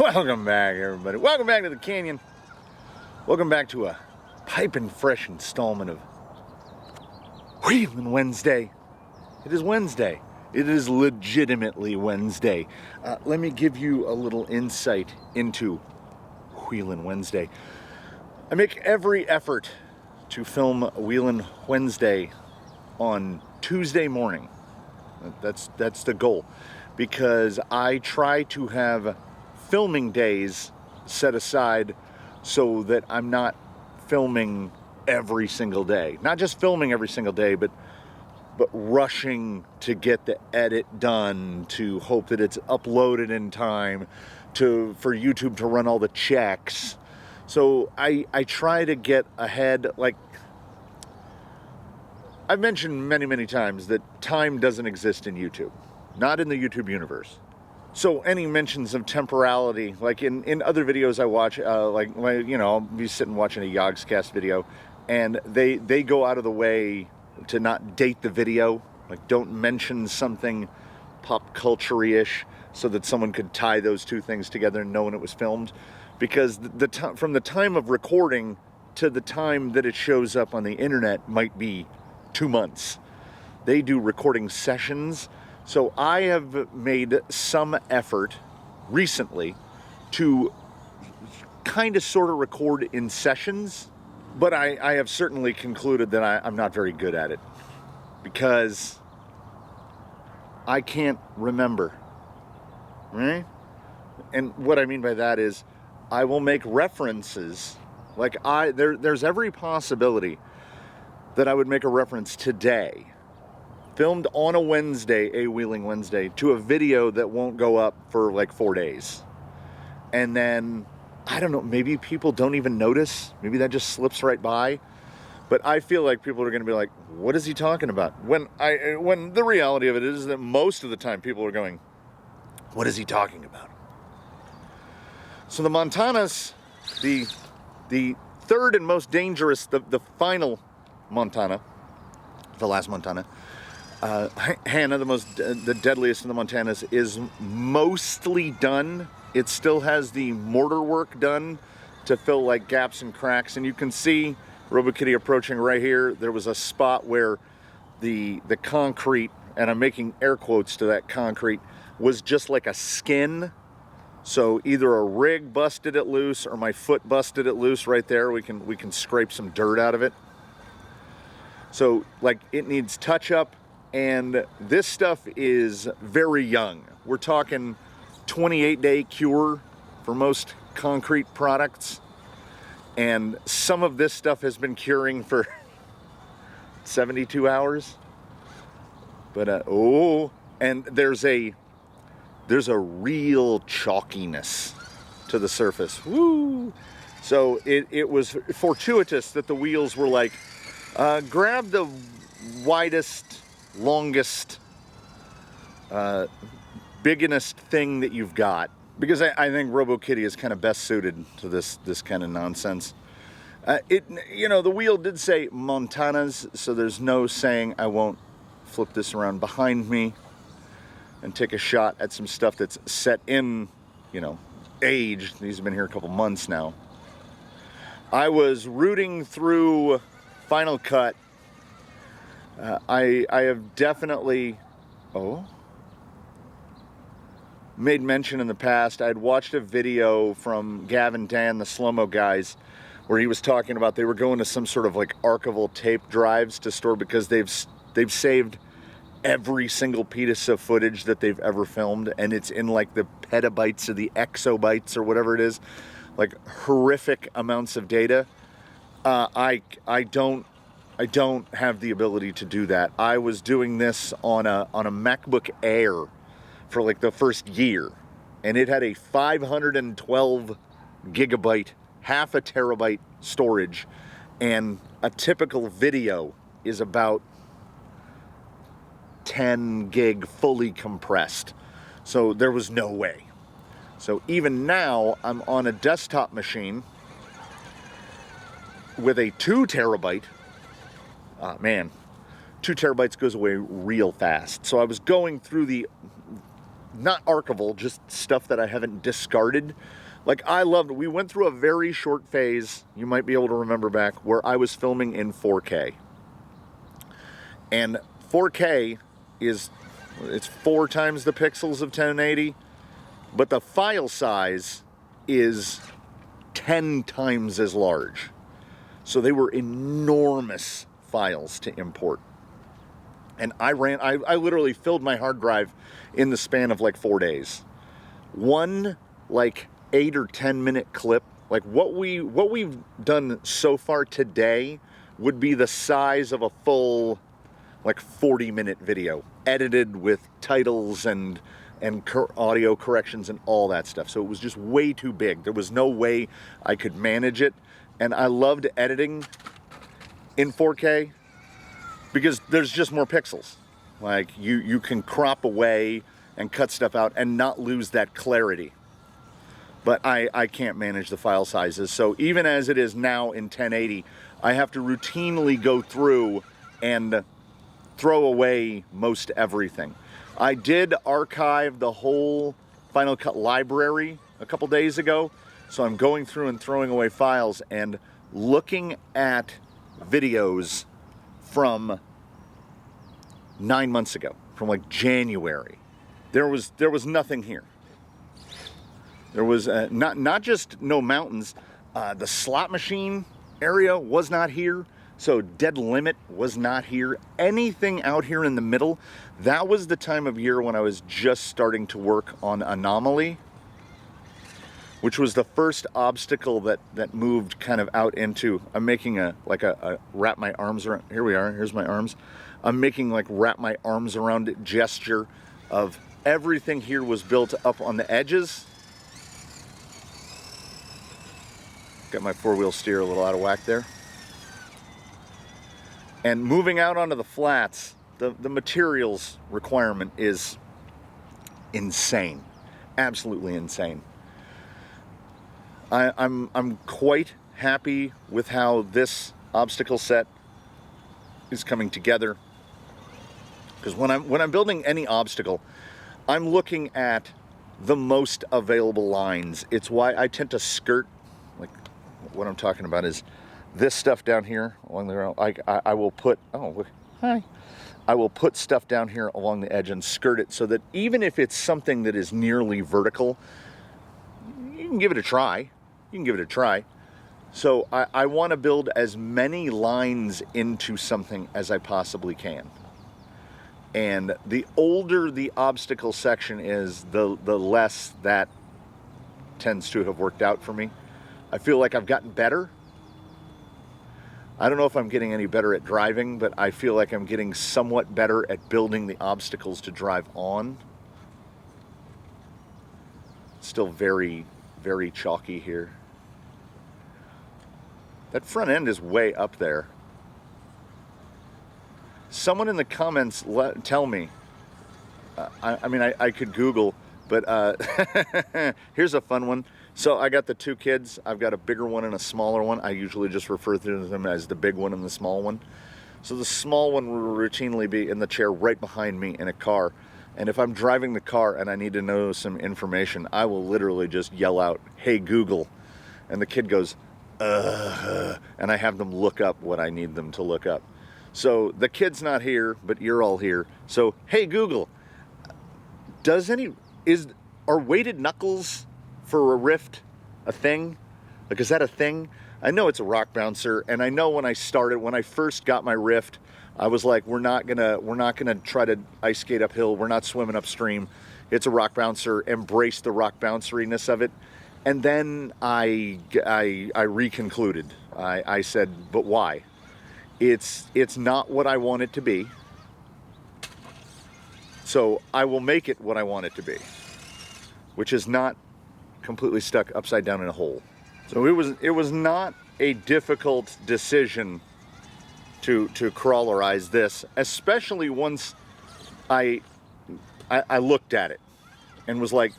Welcome back, everybody. Welcome back to the Canyon. Welcome back to a piping fresh installment of Wheelin Wednesday. It is Wednesday. It is legitimately Wednesday. Let me give you a little insight into Wheelin Wednesday. I make every effort to film Wheelin Wednesday on Tuesday morning. That's the goal, because I try to have filming days set aside so that I'm not filming every single day. Not just filming every single day, but rushing to get the edit done, to hope that it's uploaded in time, for YouTube to run all the checks. So I try to get ahead. Like I've mentioned many times that time doesn't exist in YouTube, not in the YouTube universe. So any mentions of temporality, like in other videos I watch, I'll be sitting watching a Yogscast video, and they go out of the way to not date the video, like don't mention something pop culture-ish, so that someone could tie those two things together and know when it was filmed. Because from the time of recording to the time that it shows up on the internet might be 2 months. They do recording sessions. So I have made some effort recently to kind of sort of record in sessions, but I have certainly concluded that I'm not very good at it, because I can't remember, right? And what I mean by that is I will make references, like there's every possibility that I would make a reference today, filmed on a Wednesday, a Wheelin Wednesday, to a video that won't go up for like 4 days. And then, I don't know, maybe people don't even notice. Maybe that just slips right by. But I feel like people are going to be like, what is he talking about? When the reality of it is that most of the time people are going, what is he talking about? So the Montanas, the third and most dangerous, the final Montana, the last Montana, Hannah, the deadliest of the Montanas, is mostly done. It still has the mortar work done to fill like gaps and cracks, and you can see Robokitty approaching right here. There was a spot where the concrete, and I'm making air quotes to that concrete, was just like a skin. So either a rig busted it loose or my foot busted it loose right there. We can scrape some dirt out of it. So like it needs touch up. And this stuff is very young. We're talking 28-day cure for most concrete products. And some of this stuff has been curing for 72 hours. But, and there's a real chalkiness to the surface. Woo! So it was fortuitous that the wheels were like, grab the widest, longest, biggest thing that you've got, because I think Robokitty is kind of best suited to this kind of nonsense. The wheel did say Montanas, so there's no saying I won't flip this around behind me and take a shot at some stuff that's set in, age. These have been here a couple months now. I was rooting through Final Cut. I have definitely made mention in the past. I'd watched a video from Gavin Dan, the slow-mo guys, where he was talking about they were going to some sort of like archival tape drives to store, because they've saved every single piece of footage that they've ever filmed, and it's in like the petabytes or the exobytes or whatever it is, like horrific amounts of data. I don't have the ability to do that. I was doing this on a MacBook Air for like the first year, and it had a 512 gigabyte, half a terabyte storage, and a typical video is about 10 gig fully compressed. So there was no way. So even now, I'm on a desktop machine with a 2 terabyte. Man, 2 terabytes goes away real fast. So I was going through the not archival, just stuff that I haven't discarded. Like, we went through a very short phase, you might be able to remember back, where I was filming in 4K. And 4K it's 4 times the pixels of 1080, but the file size is 10 times as large. So they were enormous files to import. And I literally filled my hard drive in the span of like 4 days. One like 8 or 10 minute clip, like what we've done so far today would be the size of a full like 40-minute video, edited with titles and audio corrections and all that stuff. So it was just way too big. There was no way I could manage it. And I loved editing in 4K because there's just more pixels. Like you can crop away and cut stuff out and not lose that clarity. But I can't manage the file sizes. So even as it is now in 1080, I have to routinely go through and throw away most everything. I did archive the whole Final Cut library a couple days ago, so I'm going through and throwing away files and looking at videos from 9 months ago, from like January. There was nothing here. There was not just no mountains. The slot machine area was not here. So Dead Limit was not here. Anything out here in the middle, that was the time of year when I was just starting to work on Anomaly, which was the first obstacle that moved kind of out into, I'm making a wrap my arms around, here we are, here's my arms. I'm making like wrap my arms around it gesture of everything here was built up on the edges. Got my 4-wheel steer a little out of whack there. And moving out onto the flats, the materials requirement is insane, absolutely insane. I'm quite happy with how this obstacle set is coming together. Because when I'm building any obstacle, I'm looking at the most available lines. It's why I tend to skirt, like what I'm talking about is this stuff down here along the ground. I will put, oh, look, hi. I will put stuff down here along the edge and skirt it so that even if it's something that is nearly vertical, you can give it a try. You can give it a try. So I want to build as many lines into something as I possibly can. And the older the obstacle section is, the less that tends to have worked out for me. I feel like I've gotten better. I don't know if I'm getting any better at driving, but I feel like I'm getting somewhat better at building the obstacles to drive on. Still very, very chalky here. That front end is way up there. Someone in the comments tell me. I mean, I could Google, but here's a fun one. So I got the 2 kids. I've got a bigger one and a smaller one. I usually just refer to them as the big one and the small one. So the small one will routinely be in the chair right behind me in a car. And if I'm driving the car and I need to know some information, I will literally just yell out, "Hey, Google." And the kid goes, and I have them look up what I need them to look up. So the kid's not here, but you're all here. So, hey, Google, are weighted knuckles for a Rift a thing? Like, is that a thing? I know it's a rock bouncer, and I know when I first got my Rift, I was like, we're not gonna try to ice skate uphill. We're not swimming upstream. It's a rock bouncer. Embrace the rock bounceriness of it. And then I reconcluded. I said, but why? It's not what I want it to be. So I will make it what I want it to be, which is not completely stuck upside down in a hole. So it was not a difficult decision to crawlerize this, especially once I looked at it and was like,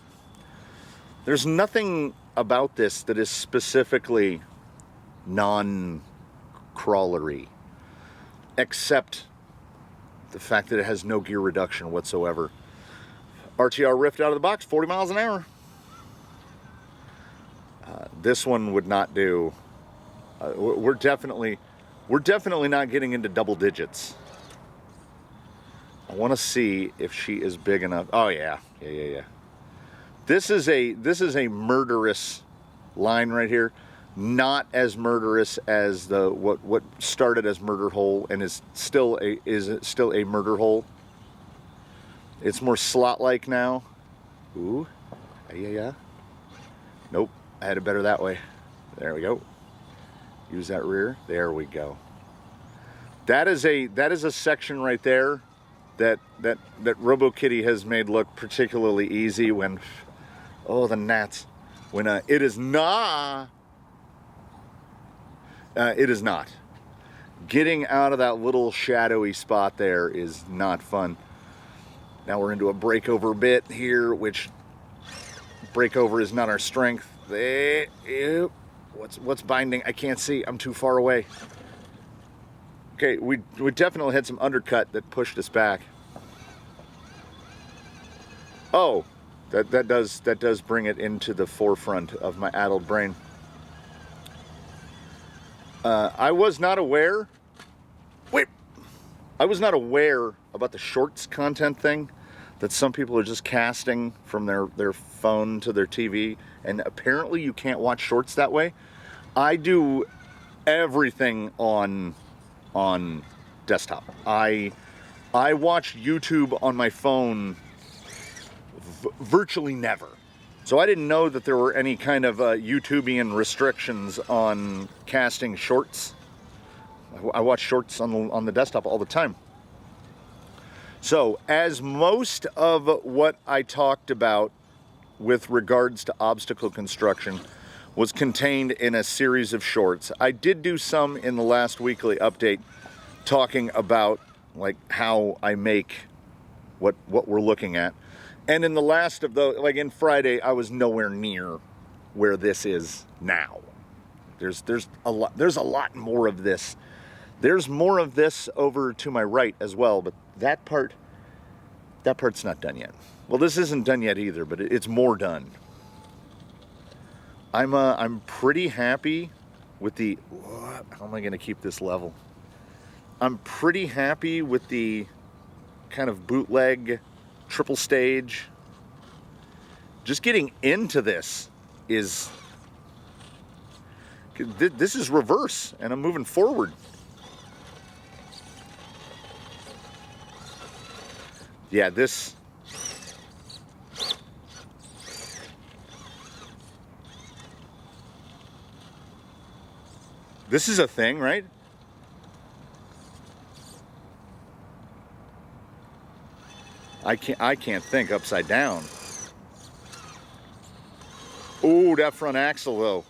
there's nothing about this that is specifically non-crawlery, except the fact that it has no gear reduction whatsoever. RTR Rift out of the box, 40 miles an hour. This one would not do. We're definitely not getting into double digits. I want to see if she is big enough. Oh yeah. This is a murderous line right here. Not as murderous as the what started as murder hole and is still a murder hole. It's more slot-like now. Ooh, yeah. Nope, I had it better that way. There we go. Use that rear. There we go. That is a section right there that Robokitty has made look particularly easy when, oh, the gnats. When it is not. Getting out of that little shadowy spot there is not fun. Now we're into a breakover bit here, which breakover is not our strength. What's binding? I can't see. I'm too far away. Okay, we definitely had some undercut that pushed us back. Oh, that does bring it into the forefront of my addled brain. I was not aware. I was not aware about the shorts content thing, that some people are just casting from their phone to their TV, and apparently you can't watch shorts that way. I do everything on desktop. I watch YouTube on my phone virtually never. So I didn't know that there were any kind of YouTubian restrictions on casting shorts. I watch shorts on the desktop all the time. So, as most of what I talked about with regards to obstacle construction was contained in a series of shorts, I did do some in the last weekly update talking about like how I make what we're looking at. And in the last of those, like in Friday, I was nowhere near where this is now. There's a lot more of this. There's more of this over to my right as well, but that part's not done yet. Well, this isn't done yet either, but it's more done. I'm pretty happy with the. How am I going to keep this level? I'm pretty happy with the kind of bootleg triple stage. Just getting into this is. This is reverse, and I'm moving forward. Yeah, this is a thing, right? I can't think upside down. Ooh, that front axle though.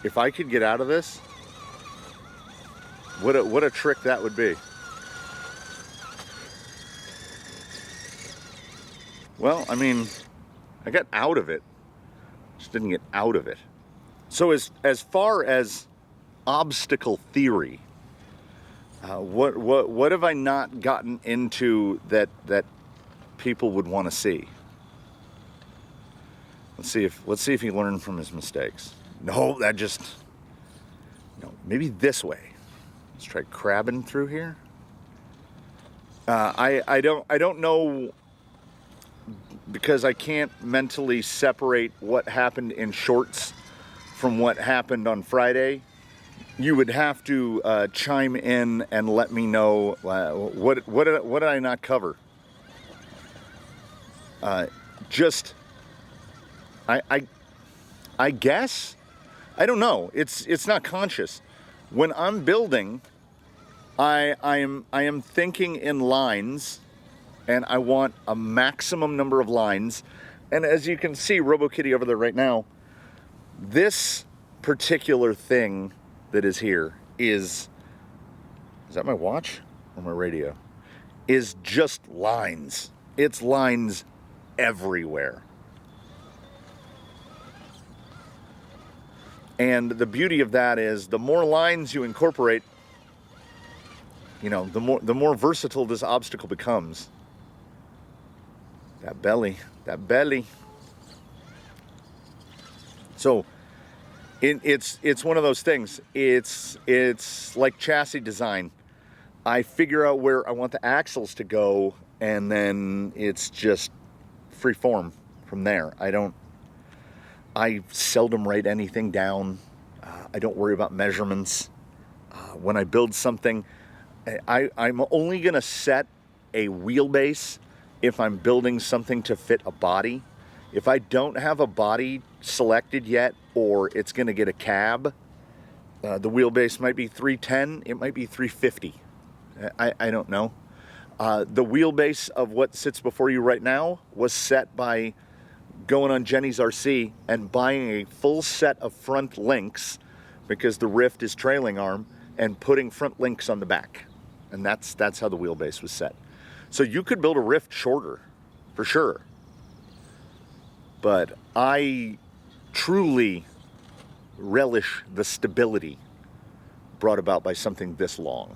If I could get out of this, what a trick that would be. Well, I mean, I got out of it. Just didn't get out of it. So as far as obstacle theory, what have I not gotten into that people would want to see? Let's see if he learned from his mistakes. No, maybe this way. Let's try crabbing through here. I don't know, because I can't mentally separate what happened in shorts from what happened on Friday. You would have to chime in and let me know what did I not cover. I guess. I don't know. It's not conscious. When I'm building, I am thinking in lines, and I want a maximum number of lines. And as you can see, Robokitty over there right now, this particular thing that is here is that my watch or my radio? Is just lines. It's lines everywhere. And the beauty of that is the more lines you incorporate, you know, the more versatile this obstacle becomes. That belly, that belly. So it's one of those things. It's like chassis design. I figure out where I want the axles to go, and then it's just free form from there. I seldom write anything down. I don't worry about measurements. When I build something, I'm only gonna set a wheelbase if I'm building something to fit a body. If I don't have a body selected yet, or it's gonna get a cab, the wheelbase might be 310, it might be 350. I don't know. The wheelbase of what sits before you right now was set by going on Jenny's RC and buying a full set of front links, because the Rift is trailing arm, and putting front links on the back. And that's how the wheelbase was set. So you could build a Rift shorter, for sure. But I truly relish the stability brought about by something this long.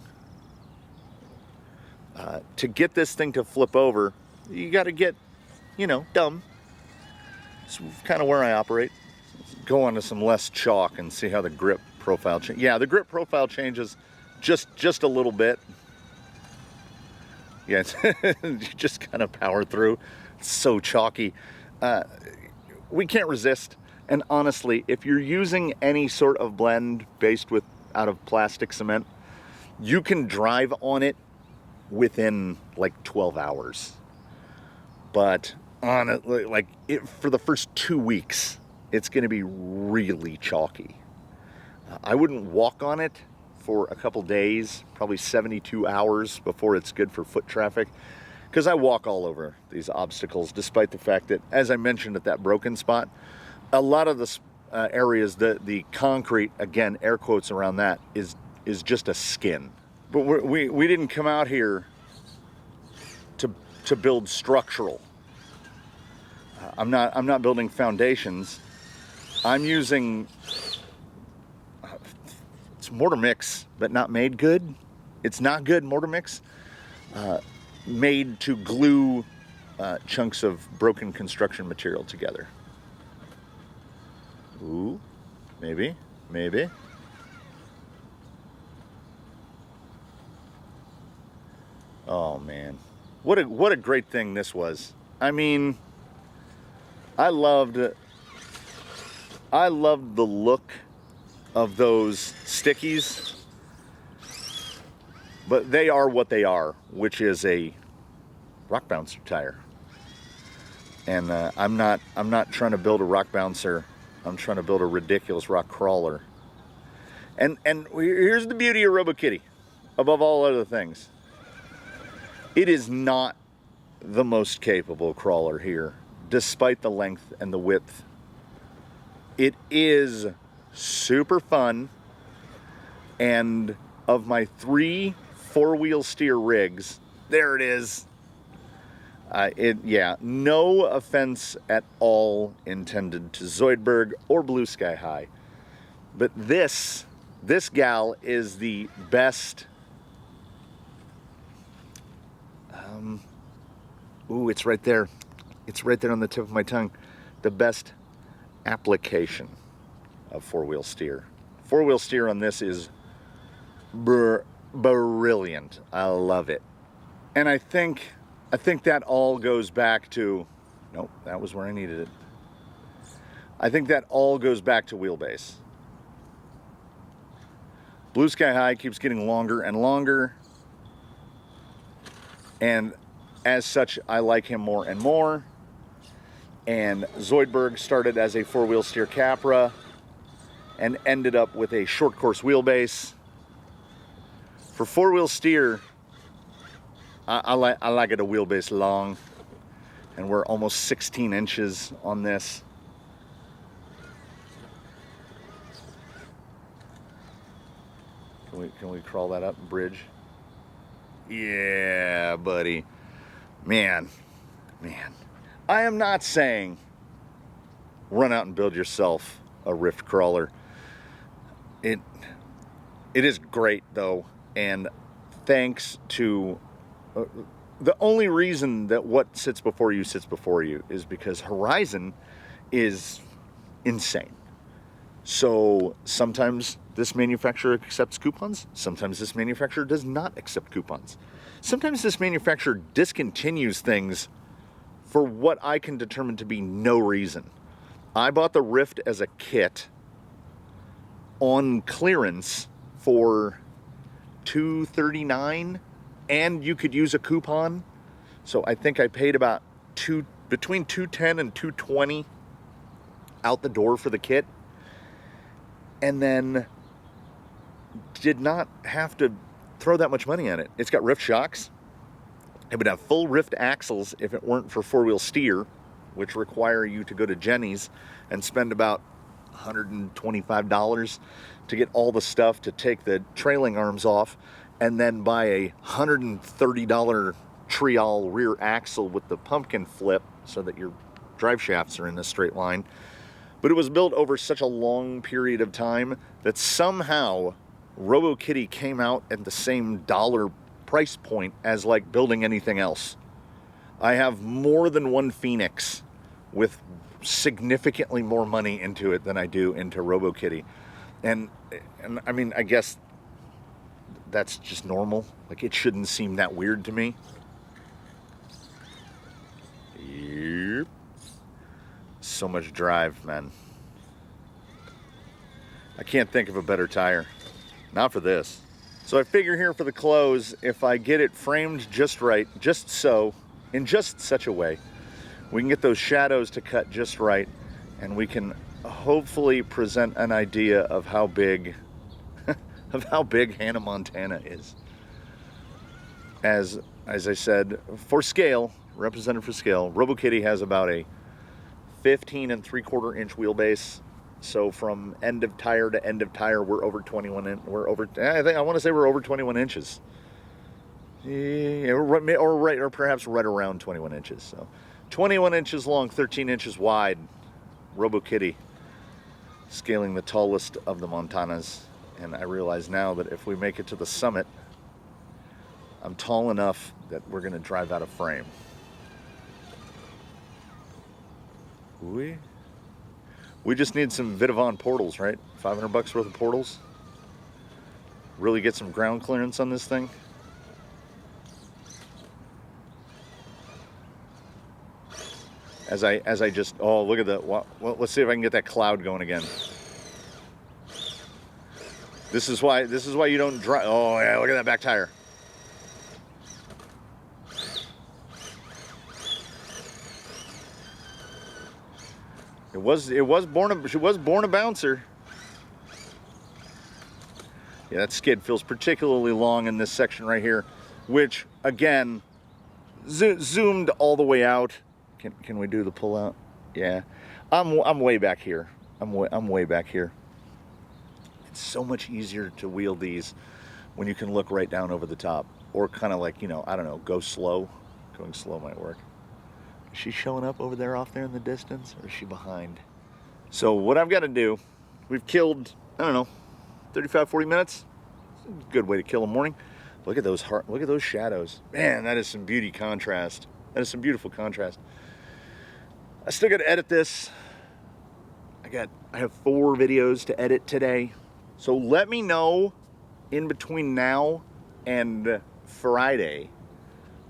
To get this thing to flip over, you got to get, you know, dumb. It's kind of where I operate. Let's go on to some less chalk and see how the grip profile changes. Yeah, the grip profile changes just a little bit. Yeah, you just kind of power through. It's so chalky. We can't resist. And honestly, if you're using any sort of blend based out of plastic cement, you can drive on it within like 12 hours. But for the first 2 weeks, it's going to be really chalky. I wouldn't walk on it for a couple days, probably 72 hours before it's good for foot traffic, because I walk all over these obstacles, despite the fact that, as I mentioned at that broken spot, a lot of the areas, the concrete, again, air quotes around that, is just a skin. But we didn't come out here to build structural. I'm not building foundations. I'm using it's mortar mix, but not made good. It's not good mortar mix, made to glue chunks of broken construction material together. Ooh, maybe. Oh man, what a great thing this was. I mean, I loved the look of those stickies, but they are what they are, which is a rock bouncer tire. And I'm not trying to build a rock bouncer. I'm trying to build a ridiculous rock crawler. And here's the beauty of Robokitty, above all other things. It is not the most capable crawler here, despite the length and the width. It is super fun, and of my 3 4-wheel steer rigs, there it is. No offense at all intended to Zoidberg or Blue Sky High, but this gal is the best. It's right there. It's right there on the tip of my tongue. The best application of 4-wheel steer. 4-wheel steer on this is brilliant. I love it. And I think that all goes back to, nope, that was where I needed it. I think that all goes back to wheelbase. Blue Sky High keeps getting longer and longer, and as such, I like him more and more. And Zoidberg started as a 4-wheel steer Capra and ended up with a short course wheelbase. For 4-wheel steer, I like it a wheelbase long, and we're almost 16 inches on this. Can we crawl that up and bridge? Yeah, buddy. Man. I am not saying run out and build yourself a Rift crawler. It is great though, and thanks to the only reason that what sits before you is because Horizon is insane. So sometimes this manufacturer accepts coupons, sometimes this manufacturer does not accept coupons. Sometimes this manufacturer discontinues things for what I can determine to be no reason. I bought the Rift as a kit on clearance for $239, and you could use a coupon. So I think I paid about between $210 and $220 out the door for the kit, and then did not have to throw that much money at it. It's got Rift shocks. It would have full Rift axles if it weren't for four-wheel steer, which require you to go to Jenny's and spend about $125 to get all the stuff to take the trailing arms off, and then buy a $130 Trial rear axle with the pumpkin flip so that your drive shafts are in a straight line. But it was built over such a long period of time that somehow Robokitty came out at the same dollar price point as like building anything else. I have more than one Phoenix with significantly more money into it than I do into Robokitty. And I mean, I guess that's just normal. Like, it shouldn't seem that weird to me. Yep. So much drive, man. I can't think of a better tire. Not for this. So I figure here for the close, if I get it framed just right, just so, in just such a way, we can get those shadows to cut just right, and we can hopefully present an idea of how big Hannah Montana is. As I said, for scale, represented for scale, Robokitty has about a 15 3/4 inch wheelbase. So from end of tire to end of tire, we're over 21 inches. I want to say we're over 21 inches. Yeah, or perhaps right around 21 inches. So 21 inches long, 13 inches wide. Robokitty, scaling the tallest of the Montanas. And I realize now that if we make it to the summit, I'm tall enough that we're going to drive out of frame. We just need some Vidavon portals, right? $500 worth of portals. Really get some ground clearance on this thing. As I just, oh, look at that. Well, let's see if I can get that cloud going again. This is why you don't drive. Oh yeah, look at that back tire. She was born a bouncer. Yeah, that skid feels particularly long in this section right here, which again, zoomed all the way out. Can we do the pull out? Yeah, I'm way back here. I'm way back here. It's so much easier to wheel these when you can look right down over the top, or kind of like, you know, I don't know, go slow. Going slow might work. Is she showing up over there off there in the distance, or is she behind? So what I've got to do, we've killed, I don't know, 35, 40 minutes. It's a good way to kill a morning. Look at those shadows. Man, that is some beauty contrast. That is some beautiful contrast. I still got to edit this. I have 4 videos to edit today. So let me know in between now and Friday,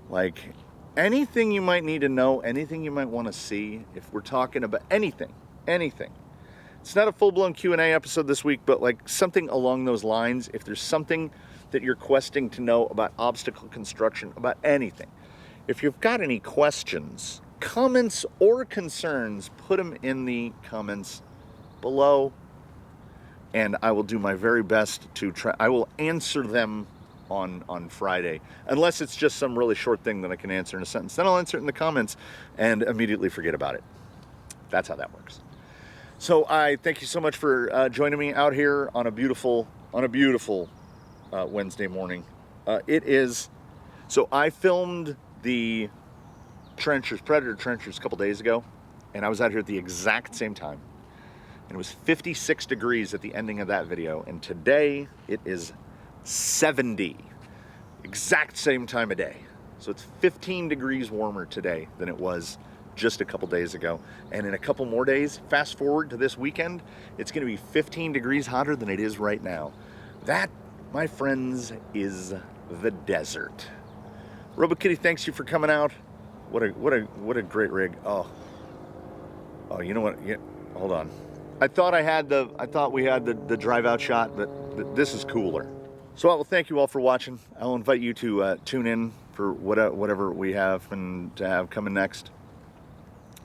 like, anything you might need to know, anything you might want to see, if we're talking about anything. It's not a full-blown Q&A episode this week, but like something along those lines. If there's something that you're questing to know about obstacle construction, about anything, if you've got any questions, comments, or concerns, put them in the comments below, and I will do my very best to try. I will answer them on Friday, unless it's just some really short thing that I can answer in a sentence. Then I'll answer it in the comments and immediately forget about it. That's how that works. So I thank you so much for joining me out here on a beautiful Wednesday morning. So I filmed the Predator trenchers a couple days ago, and I was out here at the exact same time. and it was 56 degrees at the ending of that video, and today it is 70. Exact same time of day. So it's 15 degrees warmer today than it was just a couple days ago. And in a couple more days, fast forward to this weekend, it's gonna be 15 degrees hotter than it is right now. That, my friends, is the desert. Robokitty, thanks you for coming out. What a great rig. Oh, you know what? Yeah, hold on. I thought we had the drive out shot, but this is cooler. So I will thank you all for watching. I'll invite you to tune in for whatever we have and to have coming next.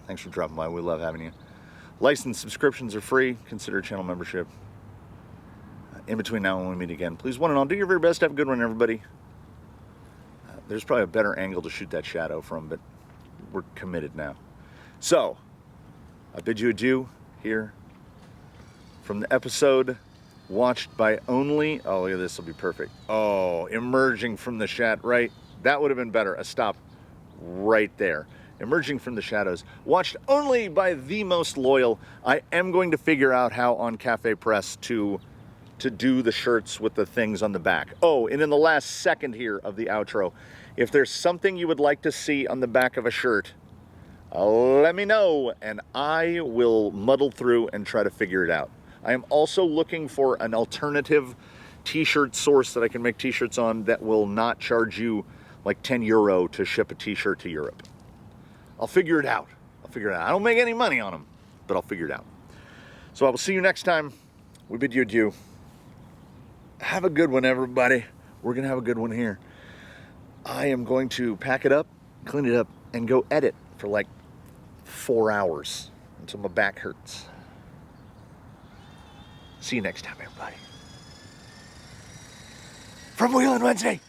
Thanks for dropping by. We love having you. License subscriptions are free. Consider channel membership. In between now and when we meet again, please, one and all, do your very best. Have a good one, everybody. There's probably a better angle to shoot that shadow from, but we're committed now. So, I bid you adieu here from the episode watched by only, oh, look at this, will be perfect. Oh, emerging from the right? That would have been better. A stop right there. Emerging from the shadows, watched only by the most loyal. I am going to figure out how on Cafe Press to do the shirts with the things on the back. Oh, and in the last second here of the outro, if there's something you would like to see on the back of a shirt, let me know, and I will muddle through and try to figure it out. I am also looking for an alternative t-shirt source that I can make t-shirts on that will not charge you like 10 euro to ship a t-shirt to Europe. I'll figure it out. I don't make any money on them, but I'll figure it out. So I will see you next time. We bid you adieu. Have a good one, everybody. We're going to have a good one here. I am going to pack it up, clean it up, and go edit for like 4 hours until my back hurts. See you next time, everybody. From Wheelin Wednesday.